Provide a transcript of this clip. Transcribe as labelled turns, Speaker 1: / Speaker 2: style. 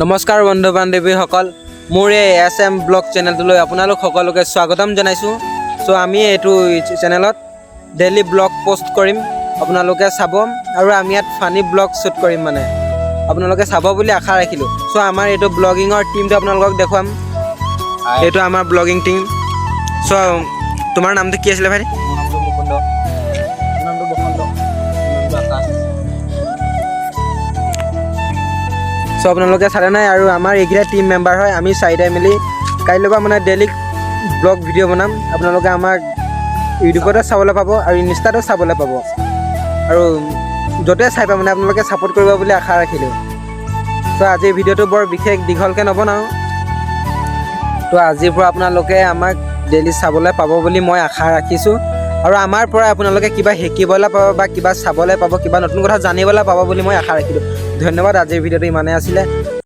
Speaker 1: নমস্কাৰ বন্ধু বান্ধৱীসকল, মোৰ এই SM ব্লগ চেনেলটোলৈ আপোনালোক সকলোকে স্বাগতম জনাইছোঁ। চ' আমি এইটো চেনেলত ডেইলি ব্লগ পোষ্ট কৰিম, আপোনালোকে চাব আৰু আমি ইয়াত ফানি ব্লগ শ্বুট কৰিম, মানে আপোনালোকে চাব বুলি আশা ৰাখিলোঁ। চ' আমাৰ এইটো ব্লগিঙৰ টিমটো আপোনালোকক দেখুৱাম। এইটো আমাৰ ব্লগিং টিম। চ' তোমাৰ নামটো কি আছিলে ভাই?
Speaker 2: নামটো মুকুন্দ, নামটো বসন্ত, নামটো আকাশ।
Speaker 1: চ' আপোনালোকে চালে নাই, আৰু আমাৰ এইকেইটা টিম মেম্বাৰ হয়। আমি চাৰিটাই মিলি কাইলৈৰ পৰা মানে ডেইলি ব্লগ ভিডিঅ' বনাম। আপোনালোকে আমাক ইউটিউবতে চাবলৈ পাব আৰু ইনষ্টাতো চাবলৈ পাব, আৰু য'তে চাই পাব মানে আপোনালোকে ছাপোৰ্ট কৰিব বুলি আশা ৰাখিলোঁ। ত' আজিৰ ভিডিঅ'টো বৰ বিশেষ দীঘলকৈ নবনাওঁ। তো আজিৰ পৰা আপোনালোকে আমাক ডেইলি চাবলৈ পাব বুলি মই আশা ৰাখিছোঁ, আৰু আমাৰ পৰা আপোনালোকে কিবা শিকিবলৈ পাব বা কিবা চাবলৈ পাব, কিবা নতুন কথা জানিবলৈ পাব বুলি মই আশা ৰাখিলোঁ। ধন্যবাদ। আজিৰ ভিডিঅ'টো ইমানেই আছিলে।